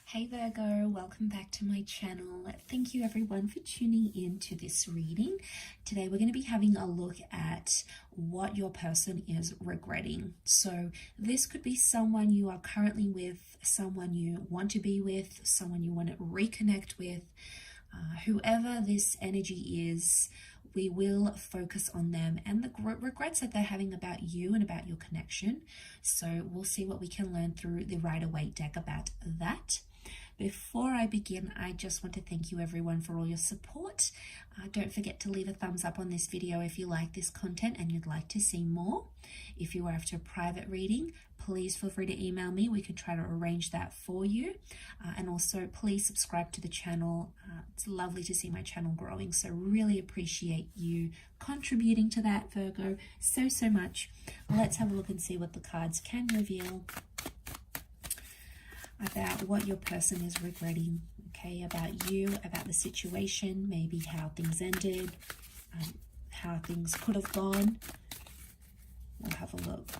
Hey Virgo, welcome back to my channel. Thank you everyone for tuning in to this reading. Today we're going to be having a look at what your person is regretting. So this could be someone you are currently with, someone you want to be with, someone you want to reconnect with. Whoever this energy is, we will focus on them and the regrets that they're having about you and about your connection. So we'll see what we can learn through the Rider-Waite deck about that. Before I begin, I just want to thank you everyone for all your support. Don't forget to leave a thumbs up on this video if you like this content and you'd like to see more. If you are after a private reading, please feel free to email me. We can try to arrange that for you. And also please subscribe to the channel. It's lovely to see my channel growing, so really appreciate you contributing to that, Virgo, so much. Let's have a look and see what the cards can reveal about what your person is regretting, okay, about you, about the situation, maybe how things ended, how things could have gone. We'll have a look.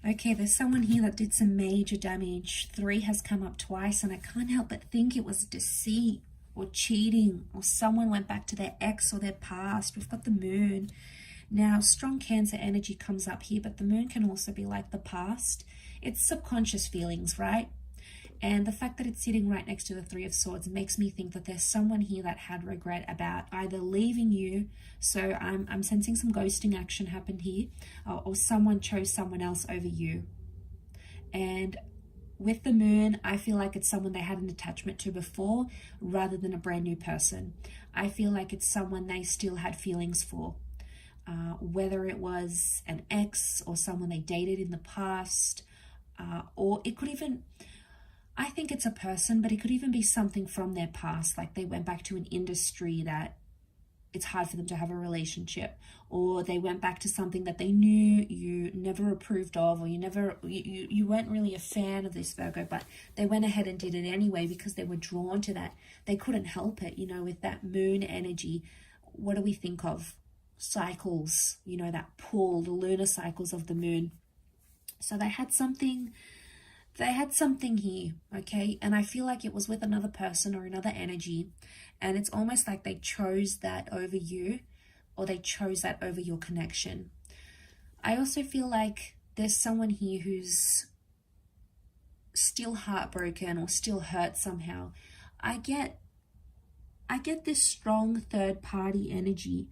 Okay, there's someone here that did some major damage. 3 has come up twice, and I can't help but think it was deceit or cheating, or someone went back to their ex or their past. We've got the moon. Now, strong Cancer energy comes up here, but the moon can also be like the past. It's subconscious feelings, right? And the fact that it's sitting right next to the 3 of Swords makes me think that there's someone here that had regret about either leaving you, so I'm sensing some ghosting action happened here, or someone chose someone else over you. And with the moon, I feel like it's someone they had an attachment to before rather than a brand new person. I feel like it's someone they still had feelings for, whether it was an ex or someone they dated in the past, or it could even... I think it's a person, but it could even be something from their past, like they went back to an industry that it's hard for them to have a relationship, or they went back to something that they knew you never approved of, or you weren't really a fan of this, Virgo, but they went ahead and did it anyway because they were drawn to that. They couldn't help it, with that moon energy. What do we think of? Cycles, that pull, the lunar cycles of the moon. So they had something here, okay? And I feel like it was with another person or another energy, and it's almost like they chose that over you, or they chose that over your connection. I also feel like there's someone here who's still heartbroken or still hurt somehow. I get this strong third party energy.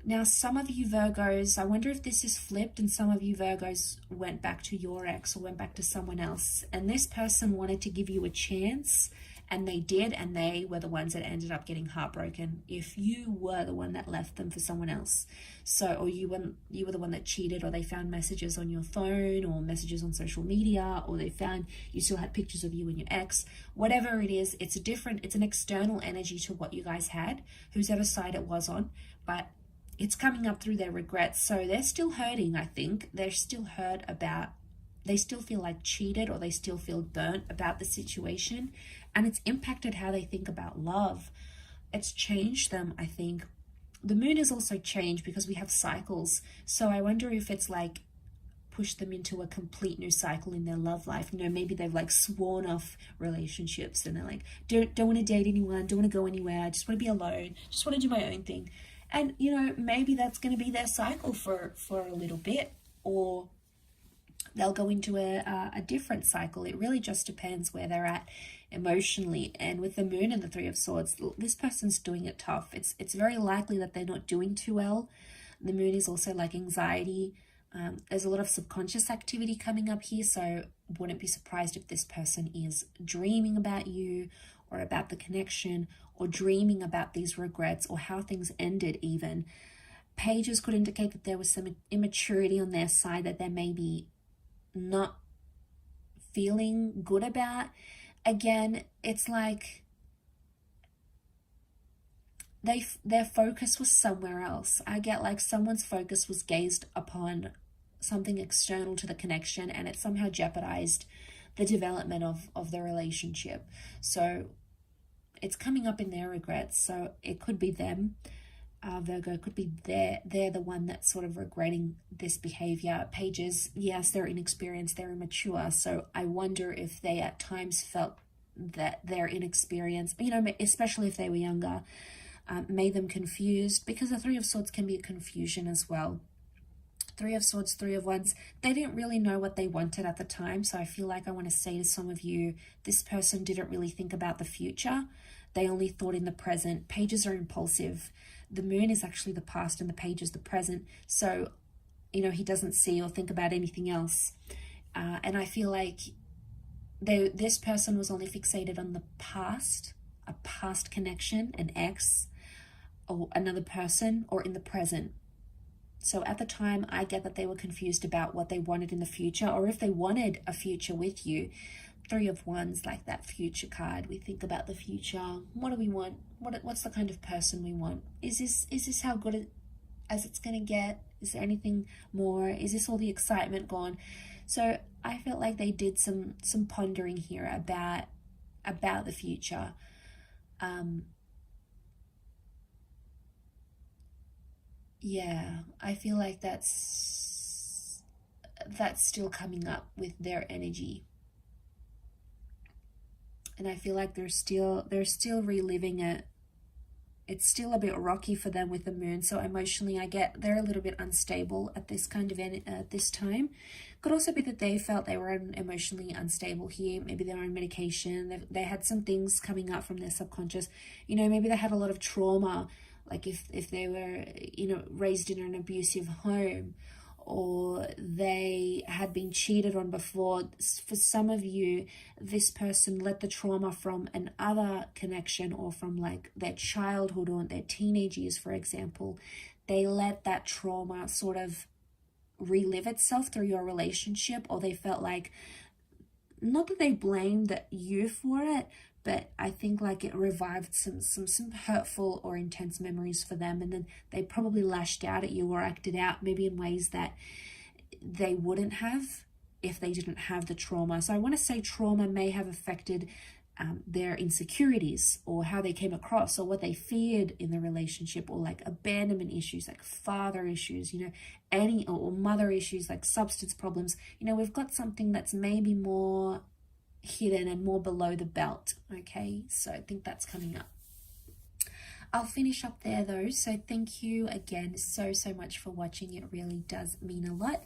Now, some of you Virgos, I wonder if this is flipped and some of you Virgos went back to your ex or went back to someone else, and this person wanted to give you a chance, and they did, and they were the ones that ended up getting heartbroken if you were the one that left them for someone else. So, or you were the one that cheated, or they found messages on your phone or messages on social media, or they found you still had pictures of you and your ex. Whatever it is, it's an external energy to what you guys had, whoever side it was on, but it's coming up through their regrets. So they're still hurting, I think. They're still hurt about, they still feel like cheated, or they still feel burnt about the situation. And it's impacted how they think about love. It's changed them, I think. The moon is also changed because we have cycles. So I wonder if it's like pushed them into a complete new cycle in their love life. Maybe they've like sworn off relationships and they're like, don't want to date anyone, don't want to go anywhere, I just want to be alone, just want to do my own thing. And, maybe that's going to be their cycle for a little bit, or they'll go into a different cycle. It really just depends where they're at emotionally. And with the moon and the 3 of Swords, this person's doing it tough. It's very likely that they're not doing too well. The moon is also like anxiety. There's a lot of subconscious activity coming up here, so wouldn't be surprised if this person is dreaming about you or about the connection, or dreaming about these regrets or how things ended even. Pages could indicate that there was some immaturity on their side that they may be not feeling good about. Again, it's like their focus was somewhere else. I get like someone's focus was gazed upon something external to the connection, and it somehow jeopardized the development of the relationship. So it's coming up in their regrets. So it could be them, Virgo, could be they're the one that's sort of regretting this behavior. Pages, yes, they're inexperienced, they're immature. So I wonder if they at times felt that their inexperience, you know, especially if they were younger, made them confused, because the Three of Swords can be a confusion as well. Three of Swords, Three of Wands, they didn't really know what they wanted at the time. So I feel like I want to say to some of you, this person didn't really think about the future. They only thought in the present. Pages are impulsive. The moon is actually the past and the page is the present. So, you know, he doesn't see or think about anything else. And I feel like this person was only fixated on the past, a past connection, an ex, or another person, or in the present. So at the time, I get that they were confused about what they wanted in the future, or if they wanted a future with you. Three of Wands, like that future card. We think about the future. What do we want? What's the kind of person we want? Is this how good as it's going to get? Is there anything more? Is this all the excitement gone? So I felt like they did some pondering here about the future. Yeah, I feel like that's still coming up with their energy. And I feel like they're still reliving it. It's still a bit rocky for them with the moon. So emotionally, I get they're a little bit unstable at this kind of this time. Could also be that they felt they were emotionally unstable here. Maybe they're on medication. They had some things coming up from their subconscious. You know, maybe they had a lot of trauma, like if they were, you know, raised in an abusive home, or they had been cheated on before. For some of you, this person let the trauma from another connection, or from like their childhood or their teenage years, for example. They let that trauma sort of relive itself through your relationship, or they felt like, not that they blamed you for it, but I think like it revived some hurtful or intense memories for them, and then they probably lashed out at you or acted out maybe in ways that they wouldn't have if they didn't have the trauma. So I want to say trauma may have affected their insecurities, or how they came across, or what they feared in the relationship, or like abandonment issues, like father issues, you know, or mother issues, like substance problems. You know, we've got something that's maybe more hidden and more below the belt. Okay, so I think that's coming up. I'll finish up there though. So thank you again so much for watching. It really does mean a lot.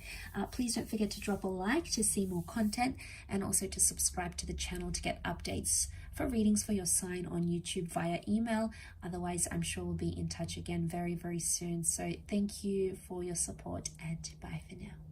Please don't forget to drop a like to see more content, and also to subscribe to the channel to get updates for readings for your sign on YouTube via email. Otherwise, I'm sure we'll be in touch again very soon. So thank you for your support, and bye for now.